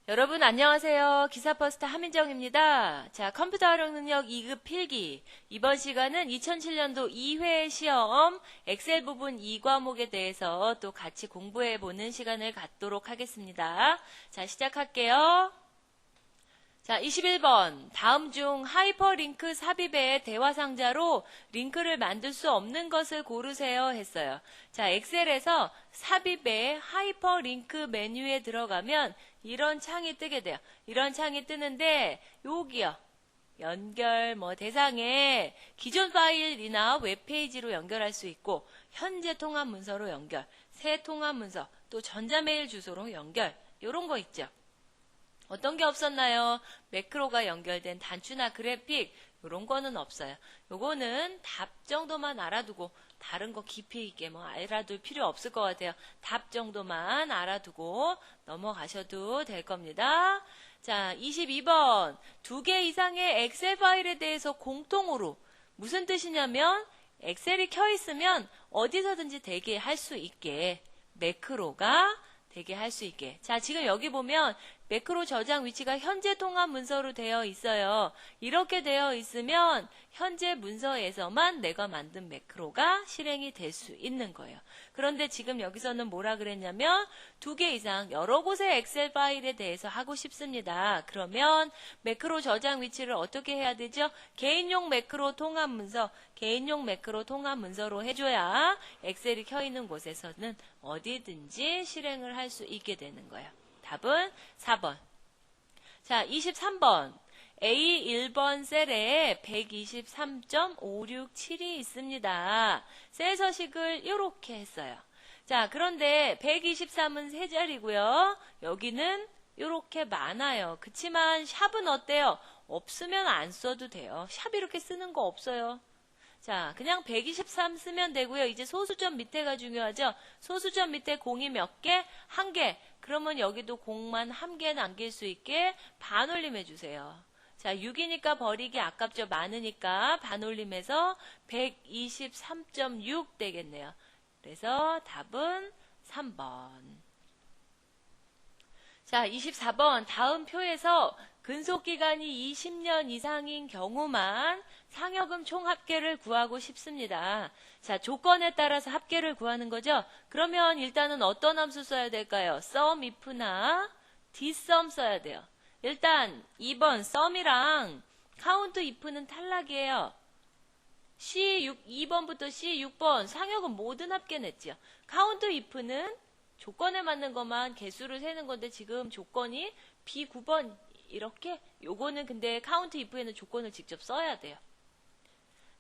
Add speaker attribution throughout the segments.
Speaker 1: 여러분 안녕하세요. 기사퍼스트 하민정입니다. 자, 컴퓨터 활용 능력 2급 필기. 이번 시간은 2007년도 2회 시험 엑셀 부분 2과목에 대해서 또 같이 공부해보는 시간을 갖도록 하겠습니다. 자, 시작할게요. 자, 21번. 다음 중 하이퍼링크 삽입의 대화 상자로 링크를 만들 수 없는 것을 고르세요 했어요. 자, 엑셀에서 삽입의 하이퍼링크 메뉴에 들어가면 이런 창이 뜨게 돼요. 이런 창이 뜨는데 여기요. 연결 대상에 기존 파일이나 웹페이지로 연결할 수 있고 현재 통합 문서로 연결, 새 통합 문서, 또 전자메일 주소로 연결 이런 거 있죠. 어떤 게 없었나요? 매크로가 연결된 단추나 그래픽 이런 거는 없어요. 요거는 답 정도만 알아두고 다른 거 깊이 있게 알아둘 필요 없을 것 같아요. 답 정도만 알아두고 넘어가셔도 될 겁니다. 자, 22번. 2개 이상의 엑셀 파일에 대해서 공통으로 무슨 뜻이냐면 엑셀이 켜 있으면 어디서든지 되게 할 수 있게 매크로가 되게 할 수 있게. 자, 지금 여기 보면 매크로 저장 위치가 현재 통합 문서로 되어 있어요. 이렇게 되어 있으면 현재 문서에서만 내가 만든 매크로가 실행이 될 수 있는 거예요. 그런데 지금 여기서는 뭐라 그랬냐면 2개 이상 여러 곳의 엑셀 파일에 대해서 하고 싶습니다. 그러면 매크로 저장 위치를 어떻게 해야 되죠? 개인용 매크로 통합 문서, 개인용 매크로 통합 문서로 해줘야 엑셀이 켜 있는 곳에서는 어디든지 실행을 할 수 있게 되는 거예요. 답은 4번. 자, 23번. A1번 셀에 123.567이 있습니다. 셀 서식을 이렇게 했어요. 자, 그런데 123은 세 자리고요. 여기는 이렇게 많아요. 그치만 샵은 어때요? 없으면 안 써도 돼요. 샵 이렇게 쓰는 거 없어요. 자, 그냥 123 쓰면 되고요. 이제 소수점 밑에가 중요하죠. 소수점 밑에 공이 몇 개? 한 개. 그러면 여기도 공만 한 개 남길 수 있게 반올림 해주세요. 자, 6이니까 버리기 아깝죠. 많으니까 반올림해서 123.6 되겠네요. 그래서 답은 3번. 자, 24번. 다음 표에서 근속기간이 20년 이상인 경우만 상여금 총합계를 구하고 싶습니다. 자, 조건에 따라서 합계를 구하는 거죠. 그러면 일단은 어떤 함수 써야 될까요? sum if나 dsum 써야 돼요. 일단 2번 sum이랑 count if는 탈락이에요. C6, 2번부터 C6번 상여금 모든 합계 냈죠. count if는 조건에 맞는 것만 개수를 세는 건데 지금 조건이 B9번 이렇게 요거는 근데 count if에는 조건을 직접 써야 돼요.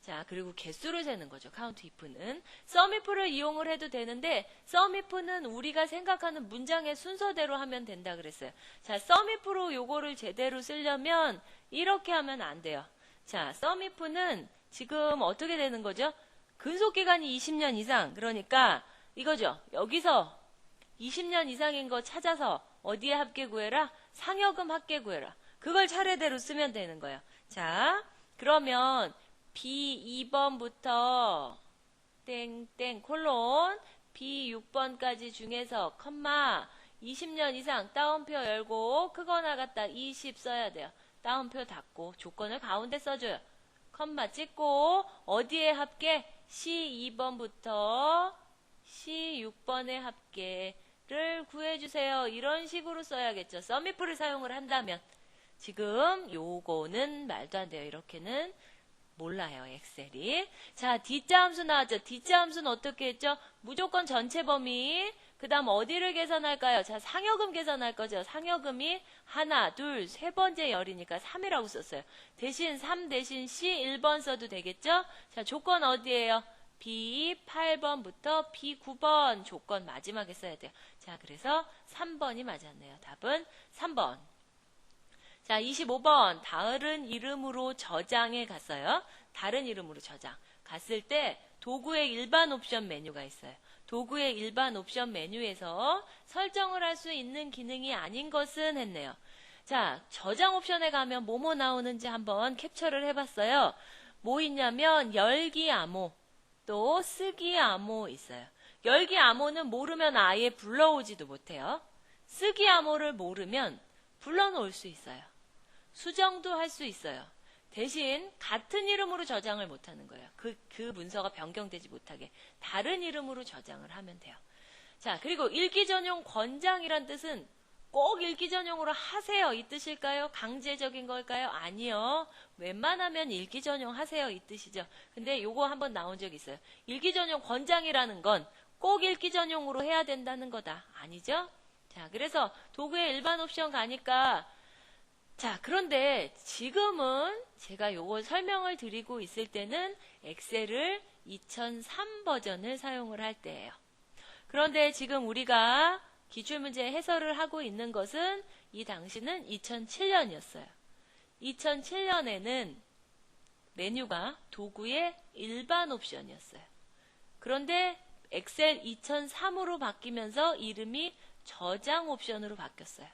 Speaker 1: 자, 그리고 개수를 세는 거죠. count if는. sum if를 이용을 해도 되는데 sum if는 우리가 생각하는 문장의 순서대로 하면 된다 그랬어요. 자, sum if로 요거를 제대로 쓰려면 이렇게 하면 안 돼요. 자, sum if는 지금 어떻게 되는 거죠? 근속기간이 20년 이상. 그러니까 이거죠. 여기서 20년 이상인 거 찾아서 어디에 합계 구해라? 상여금 합계 구해라. 그걸 차례대로 쓰면 되는 거예요. 자, 그러면 B2번부터 땡땡 콜론 B6번까지 중에서 컴마 20년 이상 따옴표 열고 크거나 같다 20 써야 돼요. 따옴표 닫고 조건을 가운데 써줘요. 컴마 찍고 어디에 합계? C2번부터 C6번의 합계를 구해주세요. 이런 식으로 써야겠죠. sum if를 사용을 한다면 지금 요거는 말도 안 돼요. 이렇게는 몰라요, 엑셀이. 자, D자 함수 나왔죠. D자 함수는 어떻게 했죠? 무조건 전체 범위. 그 다음 어디를 계산할까요? 자, 상여금 계산할 거죠. 상여금이 하나, 둘, 세 번째 열이니까 3이라고 썼어요. 대신 3 대신 C1번 써도 되겠죠? 자, 조건 어디예요? B8번부터 B9번 조건 마지막에 써야 돼요. 자, 그래서 3번이 맞았네요. 답은 3번. 자, 25번. 다른 이름으로 저장에 갔어요. 다른 이름으로 저장. 갔을 때 도구의 일반 옵션 메뉴가 있어요. 도구의 일반 옵션 메뉴에서 설정을 할 수 있는 기능이 아닌 것은 했네요. 자, 저장 옵션에 가면 뭐뭐 나오는지 한번 캡처를 해봤어요. 뭐 있냐면 열기 암호, 또 쓰기 암호 있어요. 열기 암호는 모르면 아예 불러오지도 못해요. 쓰기 암호를 모르면 불러놓을 수 있어요. 수정도 할 수 있어요. 대신 같은 이름으로 저장을 못하는 거예요. 그 문서가 변경되지 못하게 다른 이름으로 저장을 하면 돼요. 자, 그리고 읽기 전용 권장이란 뜻은 꼭 읽기 전용으로 하세요 이 뜻일까요? 강제적인 걸까요? 아니요. 웬만하면 읽기 전용 하세요 이 뜻이죠. 근데 요거 한번 나온 적 있어요. 읽기 전용 권장이라는 건 꼭 읽기 전용으로 해야 된다는 거다. 아니죠? 자, 그래서 도구의 일반 옵션 가니까 자, 그런데 지금은 제가 요거 설명을 드리고 있을 때는 엑셀을 2003 버전을 사용을 할 때예요. 그런데 지금 우리가 기출문제 해설을 하고 있는 것은 이 당시는 2007년이었어요. 2007년에는 메뉴가 도구의 일반 옵션이었어요. 그런데 엑셀 2003으로 바뀌면서 이름이 저장 옵션으로 바뀌었어요.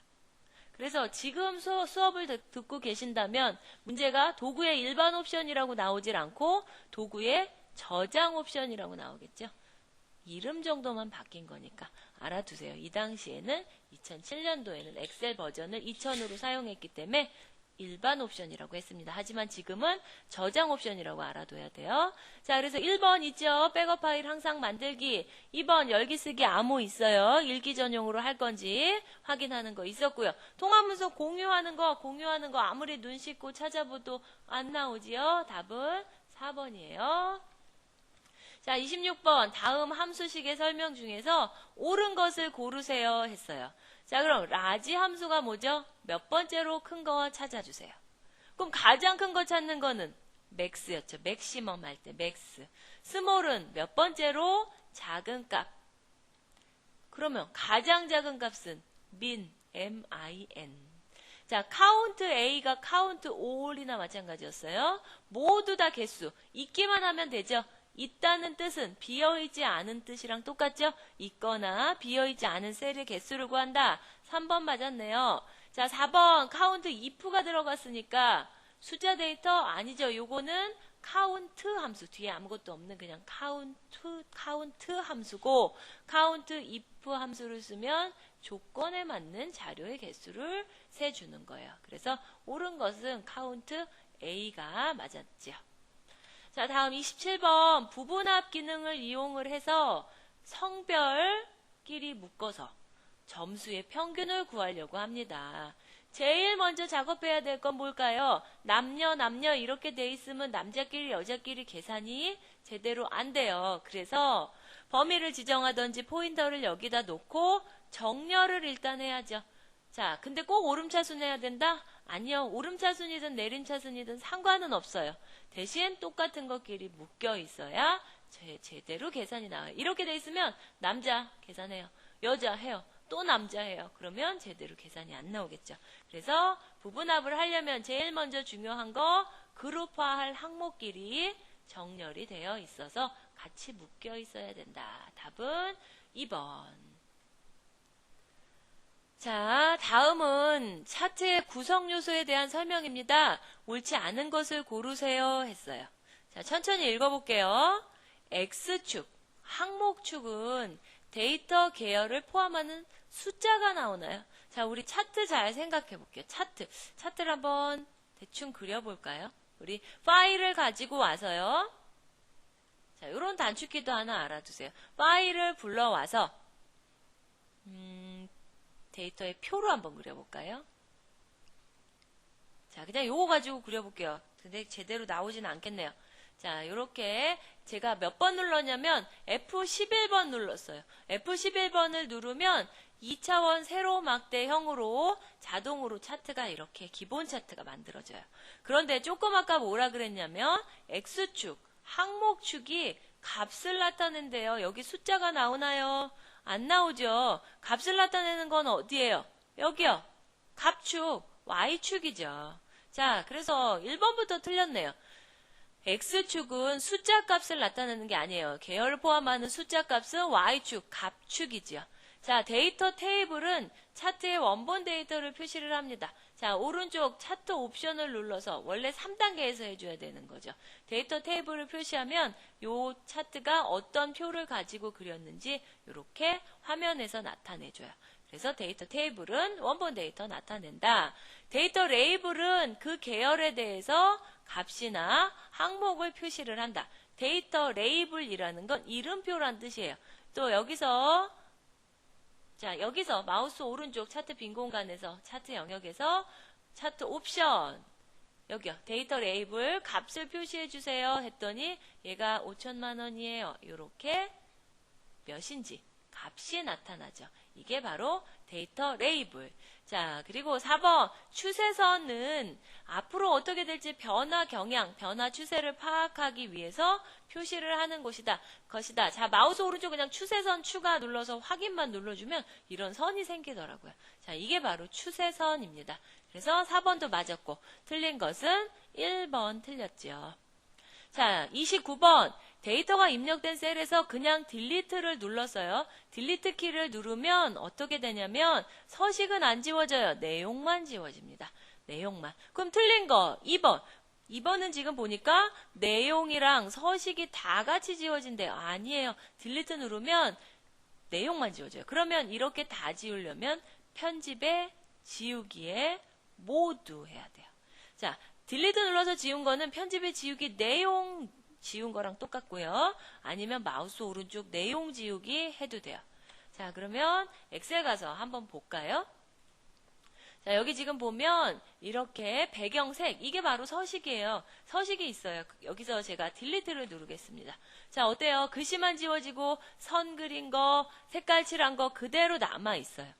Speaker 1: 그래서 지금 수업을 듣고 계신다면 문제가 도구의 일반 옵션이라고 나오질 않고 도구의 저장 옵션이라고 나오겠죠. 이름 정도만 바뀐 거니까 알아두세요. 이 당시에는 2007년도에는 엑셀 버전을 2000으로 사용했기 때문에 일반 옵션이라고 했습니다. 하지만 지금은 저장 옵션이라고 알아둬야 돼요. 자, 그래서 1번 있죠. 백업 파일 항상 만들기. 2번 열기 쓰기 암호 있어요. 읽기 전용으로 할 건지 확인하는 거 있었고요. 통합문서 공유하는 거 아무리 눈 씻고 찾아봐도 안 나오지요. 답은 4번이에요. 자, 26번 다음 함수식의 설명 중에서 옳은 것을 고르세요 했어요. 자, 그럼 라지 함수가 뭐죠? 몇 번째로 큰 거 찾아주세요. 그럼 가장 큰 거 찾는 거는 맥스였죠. 맥시멈 할 때 맥스. 스몰은 몇 번째로 작은 값. 그러면 가장 작은 값은 min, min. 자, 카운트 A가 카운트 all이나 마찬가지였어요. 모두 다 개수. 있기만 하면 되죠. 있다는 뜻은 비어있지 않은 뜻이랑 똑같죠? 있거나 비어있지 않은 셀의 개수를 구한다. 3번 맞았네요. 자, 4번 카운트 if가 들어갔으니까 숫자 데이터 아니죠. 요거는 카운트 함수. 뒤에 아무것도 없는 그냥 카운트 함수고 카운트 if 함수를 쓰면 조건에 맞는 자료의 개수를 세주는 거예요. 그래서 옳은 것은 카운트 A가 맞았죠. 자, 다음 27번 부분합 기능을 이용을 해서 성별끼리 묶어서 점수의 평균을 구하려고 합니다. 제일 먼저 작업해야 될 건 뭘까요? 남녀 이렇게 돼 있으면 남자끼리 여자끼리 계산이 제대로 안 돼요. 그래서 범위를 지정하든지 포인터를 여기다 놓고 정렬을 일단 해야죠. 자, 근데 꼭 오름차순 해야 된다? 아니요. 오름차순이든 내림차순이든 상관은 없어요. 대신 똑같은 것끼리 묶여 있어야 제대로 계산이 나와요. 이렇게 돼 있으면 남자 계산해요. 여자 해요. 또 남자 해요. 그러면 제대로 계산이 안 나오겠죠. 그래서 부분합을 하려면 제일 먼저 중요한 거 그룹화할 항목끼리 정렬이 되어 있어서 같이 묶여 있어야 된다. 답은 2번. 자, 다음은 차트의 구성 요소에 대한 설명입니다. 옳지 않은 것을 고르세요 했어요. 자, 천천히 읽어볼게요. X축, 항목축은 데이터 계열을 포함하는 숫자가 나오나요? 자, 우리 차트 잘 생각해 볼게요. 차트를 한번 대충 그려볼까요? 우리 파일을 가지고 와서요. 자, 이런 단축키도 하나 알아두세요. 파일을 불러와서 데이터의 표로 한번 그려볼까요? 자, 그냥 요거 가지고 그려볼게요. 근데 제대로 나오지는 않겠네요. 자, 요렇게 제가 몇 번 눌렀냐면 F11번 눌렀어요. F11번을 누르면 2차원 세로 막대형으로 자동으로 차트가 이렇게 기본 차트가 만들어져요. 그런데 조금 아까 뭐라 그랬냐면 X축, 항목축이 값을 나타낸대요. 여기 숫자가 나오나요? 안 나오죠. 값을 나타내는 건 어디예요? 여기요. 값축, Y축이죠. 자, 그래서 1번부터 틀렸네요. X축은 숫자 값을 나타내는 게 아니에요. 계열을 포함하는 숫자 값은 Y축, 값축이죠. 자, 데이터 테이블은 차트의 원본 데이터를 표시를 합니다. 자, 오른쪽 차트 옵션을 눌러서 원래 3단계에서 해줘야 되는 거죠. 데이터 테이블을 표시하면 요 차트가 어떤 표를 가지고 그렸는지 이렇게 화면에서 나타내줘요. 그래서 데이터 테이블은 원본 데이터 나타낸다. 데이터 레이블은 그 계열에 대해서 값이나 항목을 표시를 한다. 데이터 레이블이라는 건 이름표란 뜻이에요. 또 여기서 마우스 오른쪽 차트 빈 공간에서 차트 영역에서 차트 옵션 여기요. 데이터 레이블 값을 표시해 주세요 했더니 얘가 5천만 원이에요. 이렇게 몇인지 값이 나타나죠. 이게 바로 데이터 레이블. 자, 그리고 4번 추세선은 앞으로 어떻게 될지 변화 경향, 변화 추세를 파악하기 위해서 표시를 하는 것이다. 자, 마우스 오른쪽 그냥 추세선 추가 눌러서 확인만 눌러주면 이런 선이 생기더라고요. 자, 이게 바로 추세선입니다. 그래서 4번도 맞았고 틀린 것은 1번 틀렸죠. 자, 29번 데이터가 입력된 셀에서 그냥 딜리트를 눌렀어요. 딜리트 키를 누르면 어떻게 되냐면 서식은 안 지워져요. 내용만 지워집니다. 내용만. 그럼 틀린 거 2번. 2번은 지금 보니까 내용이랑 서식이 다 같이 지워진대요. 아니에요. 딜리트 누르면 내용만 지워져요. 그러면 이렇게 다 지우려면 편집에 지우기에 모두 해야 돼요. 자, 딜리트 눌러서 지운 거는 편집에 지우기 내용 지운 거랑 똑같고요. 아니면 마우스 오른쪽 내용 지우기 해도 돼요. 자, 그러면 엑셀 가서 한번 볼까요? 자, 여기 지금 보면 이렇게 배경색, 이게 바로 서식이에요. 서식이 있어요. 여기서 제가 딜리트를 누르겠습니다. 자, 어때요? 글씨만 지워지고 선 그린 거, 색깔 칠한 거 그대로 남아 있어요.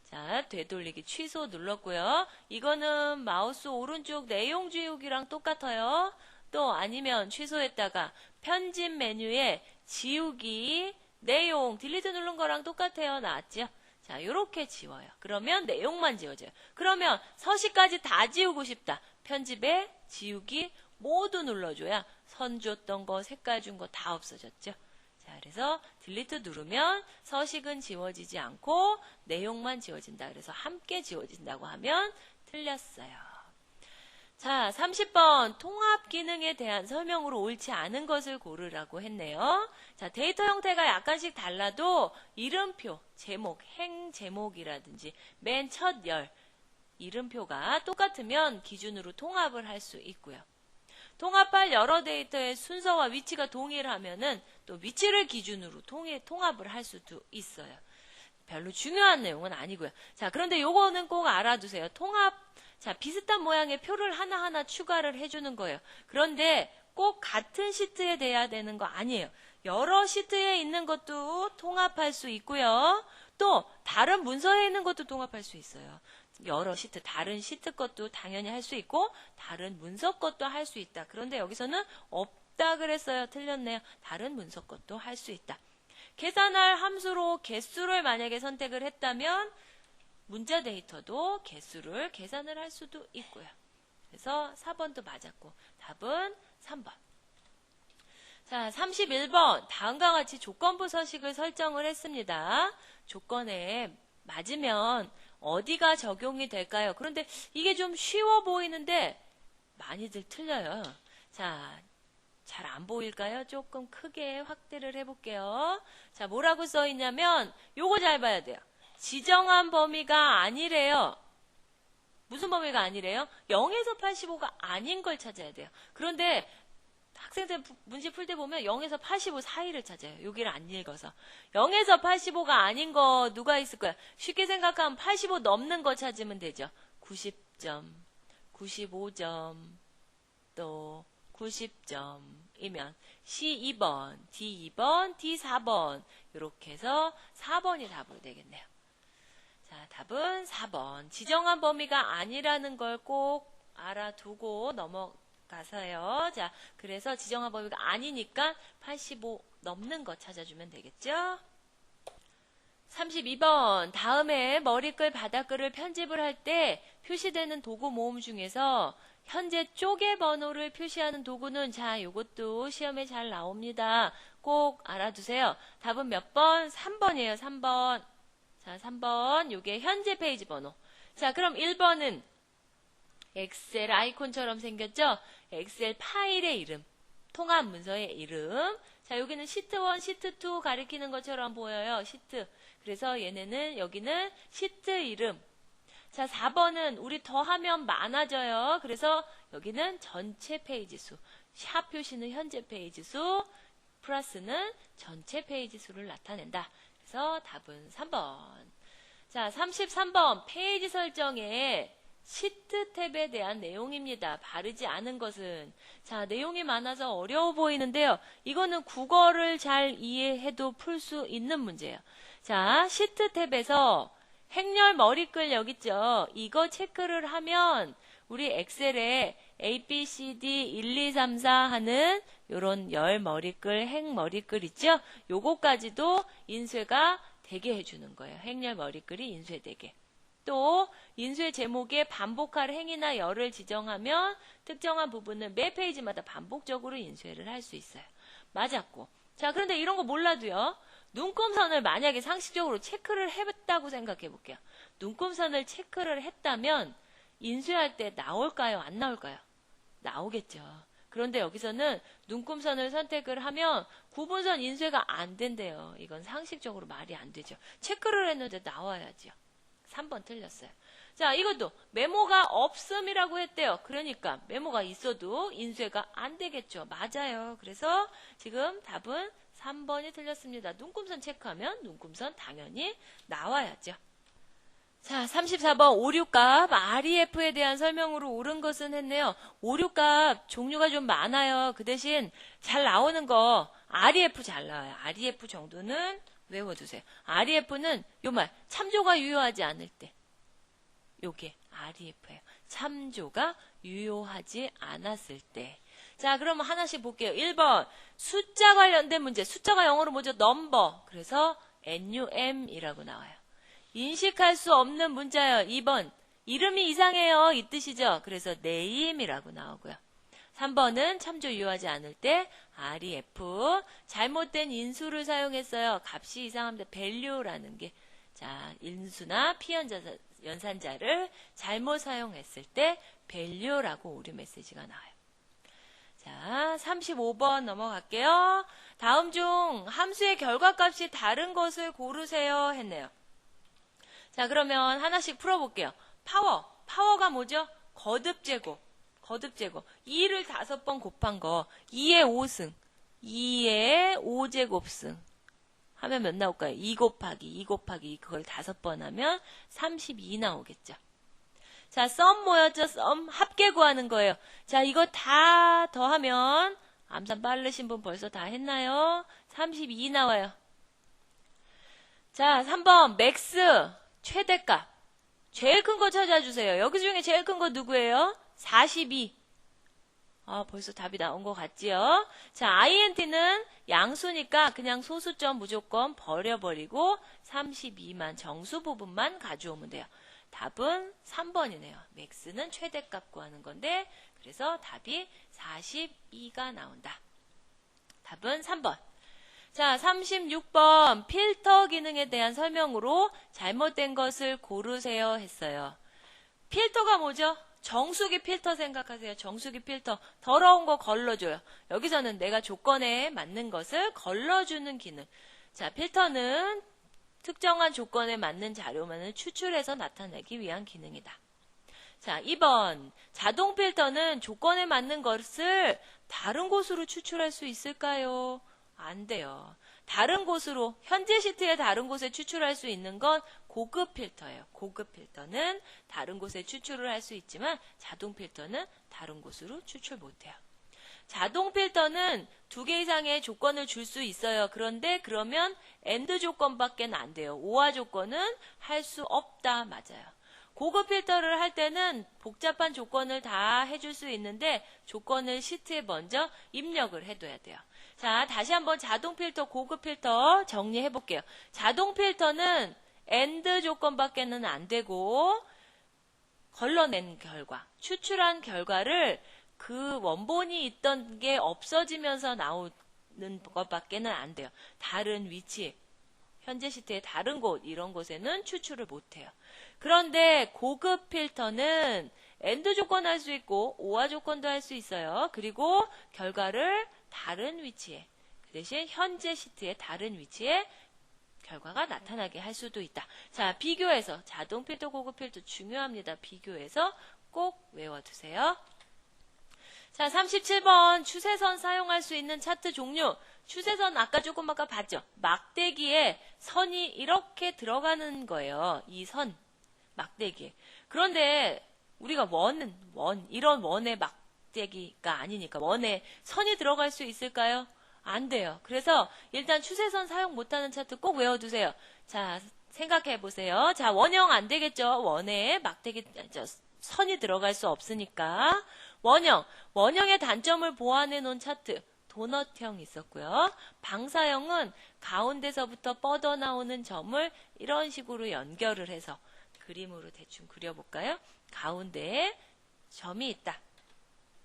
Speaker 1: 자, 되돌리기 취소 눌렀고요. 이거는 마우스 오른쪽 내용 지우기랑 똑같아요. 또 아니면 취소했다가 편집 메뉴에 지우기, 내용, 딜리트 누른 거랑 똑같아요. 나왔죠? 자, 이렇게 지워요. 그러면 내용만 지워져요. 그러면 서식까지 다 지우고 싶다. 편집에 지우기 모두 눌러줘야 선 줬던 거, 색깔 준 거 다 없어졌죠. 자, 그래서 딜리트 누르면 서식은 지워지지 않고 내용만 지워진다. 그래서 함께 지워진다고 하면 틀렸어요. 자, 30번 통합 기능에 대한 설명으로 옳지 않은 것을 고르라고 했네요. 자, 데이터 형태가 약간씩 달라도 이름표, 제목, 행 제목이라든지 맨 첫 열, 이름표가 똑같으면 기준으로 통합을 할 수 있고요. 통합할 여러 데이터의 순서와 위치가 동일하면은 또 위치를 기준으로 통합을 할 수도 있어요. 별로 중요한 내용은 아니고요. 자, 그런데 요거는 꼭 알아두세요. 자, 비슷한 모양의 표를 하나하나 추가를 해주는 거예요. 그런데 꼭 같은 시트에 돼야 되는 거 아니에요. 여러 시트에 있는 것도 통합할 수 있고요. 또 다른 문서에 있는 것도 통합할 수 있어요. 여러 시트, 다른 시트 것도 당연히 할 수 있고 다른 문서 것도 할 수 있다. 그런데 여기서는 없다 그랬어요. 틀렸네요. 다른 문서 것도 할 수 있다. 계산할 함수로 개수를 만약에 선택을 했다면 문자 데이터도 개수를 계산을 할 수도 있고요. 그래서 4번도 맞았고 답은 3번. 자, 31번 다음과 같이 조건부 서식을 설정을 했습니다. 조건에 맞으면 어디가 적용이 될까요? 그런데 이게 좀 쉬워 보이는데 많이들 틀려요. 자, 잘 안 보일까요? 조금 크게 확대를 해볼게요. 자, 뭐라고 써있냐면 요거 잘 봐야 돼요. 지정한 범위가 아니래요. 무슨 범위가 아니래요? 0에서 85가 아닌 걸 찾아야 돼요. 그런데 학생들 문제 풀 때 보면 0에서 85 사이를 찾아요. 여기를 안 읽어서. 0에서 85가 아닌 거 누가 있을 거야? 쉽게 생각하면 85 넘는 거 찾으면 되죠. 90점, 95점, 또 90점이면 C2번, D2번, D4번 이렇게 해서 4번이 답으로 되겠네요. 자, 답은 4번. 지정한 범위가 아니라는 걸 꼭 알아두고 넘어가서요. 자, 그래서 지정한 범위가 아니니까 85 넘는 거 찾아주면 되겠죠? 32번. 다음에 머리글, 바닥글을 편집을 할 때 표시되는 도구 모음 중에서 현재 쪼개 번호를 표시하는 도구는 자, 요것도 시험에 잘 나옵니다. 꼭 알아두세요. 답은 몇 번? 3번이에요. 3번. 자, 3번. 요게 현재 페이지 번호. 자, 그럼 1번은 엑셀 아이콘처럼 생겼죠? 엑셀 파일의 이름. 통합 문서의 이름. 자, 여기는 시트 1, 시트 2 가리키는 것처럼 보여요. 시트. 그래서 얘네는 여기는 시트 이름. 자, 4번은 우리 더하면 많아져요. 그래서 여기는 전체 페이지 수. 샵 표시는 현재 페이지 수, 플러스는 전체 페이지 수를 나타낸다. 그래서 답은 3번. 자, 33번 페이지 설정에 시트 탭에 대한 내용입니다. 바르지 않은 것은. 자, 내용이 많아서 어려워 보이는데요. 이거는 국어를 잘 이해해도 풀 수 있는 문제예요. 자, 시트 탭에서 행렬 머리글 여기 있죠. 이거 체크를 하면 우리 엑셀에 A, B, C, D, 1, 2, 3, 4 하는 요런 열 머리글, 행 머리글 있죠? 요거까지도 인쇄가 되게 해주는 거예요. 행렬 머리글이 인쇄되게. 또 인쇄 제목에 반복할 행이나 열을 지정하면 특정한 부분은 매 페이지마다 반복적으로 인쇄를 할 수 있어요. 맞았고. 자, 그런데 이런 거 몰라도요. 눈금선을 만약에 상식적으로 체크를 했다고 생각해 볼게요. 눈금선을 체크를 했다면 인쇄할 때 나올까요? 안 나올까요? 나오겠죠. 그런데 여기서는 눈금선을 선택을 하면 구분선 인쇄가 안 된대요. 이건 상식적으로 말이 안 되죠. 체크를 했는데 나와야죠. 3번 틀렸어요. 자, 이것도 메모가 없음이라고 했대요. 그러니까 메모가 있어도 인쇄가 안 되겠죠. 맞아요. 그래서 지금 답은 3번이 틀렸습니다. 눈금선 체크하면 눈금선 당연히 나와야죠. 자, 34번 오류값 REF에 대한 설명으로 옳은 것은 했네요. 오류값 종류가 좀 많아요. 그 대신 잘 나오는 거 REF 잘 나와요. REF 정도는 외워두세요. REF는 요 말 참조가 유효하지 않을 때 요게 REF예요. 참조가 유효하지 않았을 때. 자, 그럼 하나씩 볼게요. 1번 숫자 관련된 문제. 숫자가 영어로 뭐죠? 넘버. 그래서 NUM이라고 나와요. 인식할 수 없는 문자예요. 2번 이름이 이상해요. 이 뜻이죠. 그래서 name이라고 나오고요. 3번은 참조 유효하지 않을 때 REF. 잘못된 인수를 사용했어요. 값이 이상합니다. value라는 게. 자, 인수나 피연산자를 잘못 사용했을 때 value라고 오류 메시지가 나와요. 자, 35번 넘어갈게요. 다음 중 함수의 결과값이 다른 것을 고르세요 했네요. 자, 그러면 하나씩 풀어볼게요. 파워가 뭐죠? 거듭제곱. 2를 5번 곱한 거. 2의 5승. 2의 5제곱승. 하면 몇 나올까요? 2 곱하기 그걸 5번 하면 32 나오겠죠. 자, 썸 뭐였죠? 썸 합계 구하는 거예요. 자, 이거 다 더하면 암산 빠르신 분 벌써 다 했나요? 32 나와요. 자, 3번 맥스 최대값. 제일 큰 거 찾아주세요. 여기 중에 제일 큰 거 누구예요? 42. 아, 벌써 답이 나온 것 같지요? 자, INT는 양수니까 그냥 소수점 무조건 버려버리고 32만 정수 부분만 가져오면 돼요. 답은 3번이네요. 맥스는 최대값 구하는 건데 그래서 답이 42가 나온다. 답은 3번. 자, 36번 필터 기능에 대한 설명으로 잘못된 것을 고르세요 했어요. 필터가 뭐죠? 정수기 필터 생각하세요. 정수기 필터. 더러운 거 걸러줘요. 여기서는 내가 조건에 맞는 것을 걸러주는 기능. 자, 필터는 특정한 조건에 맞는 자료만을 추출해서 나타내기 위한 기능이다. 자, 2번 자동 필터는 조건에 맞는 것을 다른 곳으로 추출할 수 있을까요? 안 돼요. 다른 곳으로, 현재 시트의 다른 곳에 추출할 수 있는 건 고급 필터예요. 고급 필터는 다른 곳에 추출을 할 수 있지만 자동 필터는 다른 곳으로 추출 못해요. 자동 필터는 2개 이상의 조건을 줄 수 있어요. 그런데 그러면 AND 조건밖에 안 돼요. OR 조건은 할 수 없다. 맞아요. 고급 필터를 할 때는 복잡한 조건을 다 해줄 수 있는데 조건을 시트에 먼저 입력을 해둬야 돼요. 자, 다시 한번 자동 필터, 고급 필터 정리해 볼게요. 자동 필터는 AND 조건밖에는 안 되고 걸러낸 결과, 추출한 결과를 그 원본이 있던 게 없어지면서 나오는 것밖에는 안 돼요. 다른 위치, 현재 시트의 다른 곳, 이런 곳에는 추출을 못해요. 그런데 고급 필터는 AND 조건 할 수 있고 OR 조건도 할 수 있어요. 그리고 결과를 다른 위치에, 그 대신 현재 시트의 다른 위치에 결과가 나타나게 할 수도 있다. 자, 비교해서 자동 필터, 고급 필터 중요합니다. 비교해서 꼭 외워두세요. 자, 37번 추세선 사용할 수 있는 차트 종류. 추세선 아까 조금 아까 봤죠? 막대기에 선이 이렇게 들어가는 거예요. 이 선, 막대기에. 그런데 우리가 이런 원의 막대기가 아니니까 원에 선이 들어갈 수 있을까요? 안 돼요. 그래서 일단 추세선 사용 못하는 차트 꼭 외워두세요. 자, 생각해 보세요. 자, 원형 안 되겠죠? 원에 막대기, 선이 들어갈 수 없으니까. 원형의 단점을 보완해 놓은 차트. 도넛형 있었고요. 방사형은 가운데서부터 뻗어나오는 점을 이런 식으로 연결을 해서 그림으로 대충 그려볼까요? 가운데에 점이 있다.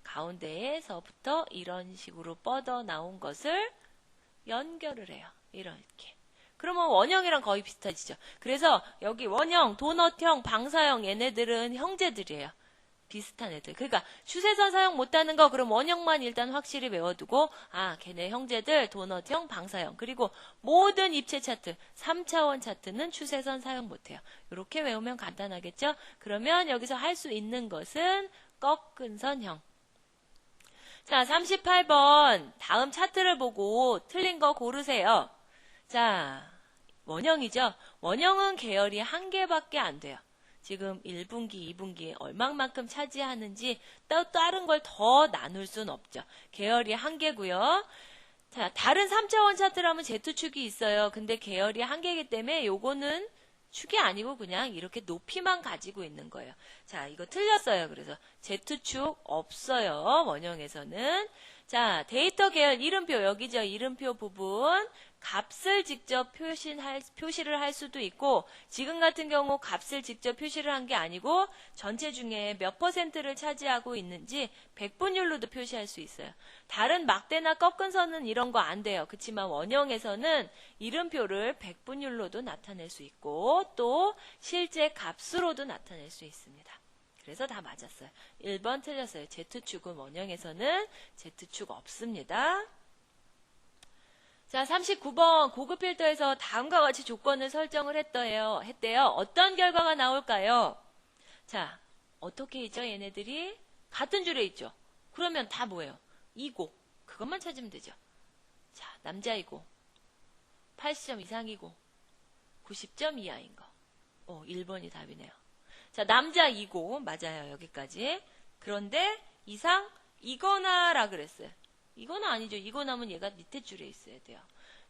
Speaker 1: 가운데에서부터 이런 식으로 뻗어나온 것을 연결을 해요. 이렇게. 그러면 원형이랑 거의 비슷해지죠. 그래서 여기 원형, 도넛형, 방사형 얘네들은 형제들이에요. 비슷한 애들. 그러니까 추세선 사용 못하는 거 그럼 원형만 일단 확실히 외워두고 걔네 형제들 도넛형, 방사형 그리고 모든 입체 차트 3차원 차트는 추세선 사용 못해요. 이렇게 외우면 간단하겠죠? 그러면 여기서 할 수 있는 것은 꺾은 선형. 자, 38번 다음 차트를 보고 틀린 거 고르세요. 자, 원형이죠. 원형은 계열이 한 개밖에 안 돼요. 지금 1분기, 2분기에 얼마만큼 차지하는지 또 다른 걸 더 나눌 수는 없죠. 계열이 한 개고요. 자, 다른 3차원 차트라면 Z축이 있어요. 근데 계열이 한 개이기 때문에 요거는 축이 아니고 그냥 이렇게 높이만 가지고 있는 거예요. 자, 이거 틀렸어요. 그래서 Z축 없어요. 원형에서는. 자, 데이터 계열 이름표 여기죠. 이름표 부분. 값을 직접 표시를 할 수도 있고 지금 같은 경우 값을 직접 표시를 한 게 아니고 전체 중에 몇 %를 차지하고 있는지 백분율로도 표시할 수 있어요. 다른 막대나 꺾은 선은 이런 거 안 돼요. 그렇지만 원형에서는 이름표를 백분율로도 나타낼 수 있고 또 실제 값으로도 나타낼 수 있습니다. 그래서 다 맞았어요. 1번 틀렸어요. Z축은 원형에서는 Z축 없습니다. 자, 39번 고급 필터에서 다음과 같이 조건을 설정을 했대요. 어떤 결과가 나올까요? 자, 어떻게 있죠? 얘네들이 같은 줄에 있죠. 그러면 다 뭐예요? 이고. 그것만 찾으면 되죠. 자, 남자이고 80점 이상이고 90점 이하인 거. 1번이 답이네요. 자, 남자이고 맞아요. 여기까지. 그런데 이상 이거나라 그랬어요. 이거나 아니죠. 이거나면 얘가 밑에 줄에 있어야 돼요.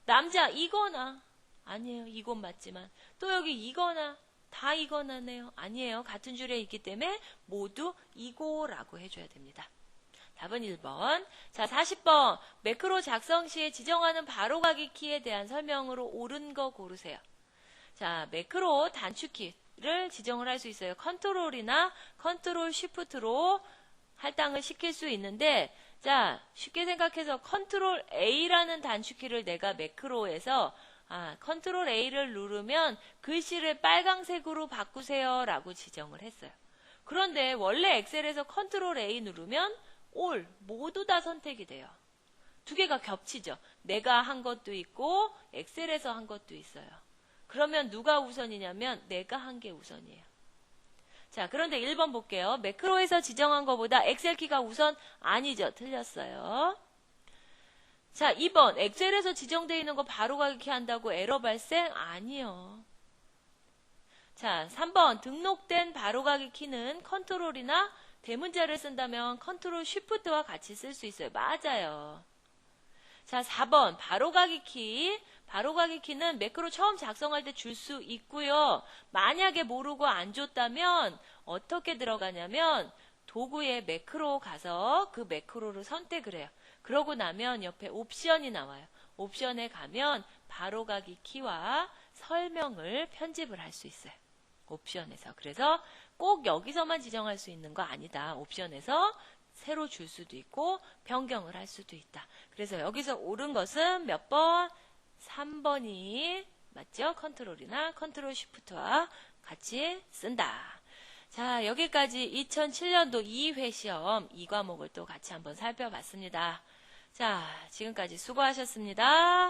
Speaker 1: 남자 이거나 아니에요. 이건 맞지만 또 여기 이거나 다 이거나네요. 아니에요. 같은 줄에 있기 때문에 모두 이거라고 해줘야 됩니다. 답은 1번. 자, 40번 매크로 작성 시에 지정하는 바로가기 키에 대한 설명으로 옳은 거 고르세요. 자, 매크로 단축키를 지정을 할 수 있어요. 컨트롤이나 컨트롤 쉬프트로 할당을 시킬 수 있는데 자, 쉽게 생각해서 컨트롤 A라는 단축키를 내가 매크로에서 컨트롤 A를 누르면 글씨를 빨강색으로 바꾸세요 라고 지정을 했어요. 그런데 원래 엑셀에서 컨트롤 A 누르면 올 모두 다 선택이 돼요. 두 개가 겹치죠. 내가 한 것도 있고 엑셀에서 한 것도 있어요. 그러면 누가 우선이냐면 내가 한 게 우선이에요. 자, 그런데 1번 볼게요. 매크로에서 지정한 것보다 엑셀키가 우선 아니죠. 틀렸어요. 자, 2번 엑셀에서 지정되어 있는 거 바로가기 키 한다고 에러 발생? 아니요. 자, 3번 등록된 바로가기 키는 컨트롤이나 대문자를 쓴다면 컨트롤 쉬프트와 같이 쓸 수 있어요. 맞아요. 자, 4번 바로가기 키. 바로가기 키는 매크로 처음 작성할 때 줄 수 있고요. 만약에 모르고 안 줬다면 어떻게 들어가냐면 도구에 매크로 가서 그 매크로를 선택을 해요. 그러고 나면 옆에 옵션이 나와요. 옵션에 가면 바로가기 키와 설명을 편집을 할 수 있어요. 옵션에서. 그래서 꼭 여기서만 지정할 수 있는 거 아니다. 옵션에서 새로 줄 수도 있고 변경을 할 수도 있다. 그래서 여기서 옳은 것은 몇 번? 3번이 맞죠? 컨트롤이나 컨트롤 쉬프트와 같이 쓴다. 자, 여기까지 2007년도 2회 시험 2과목을 또 같이 한번 살펴봤습니다. 자, 지금까지 수고하셨습니다.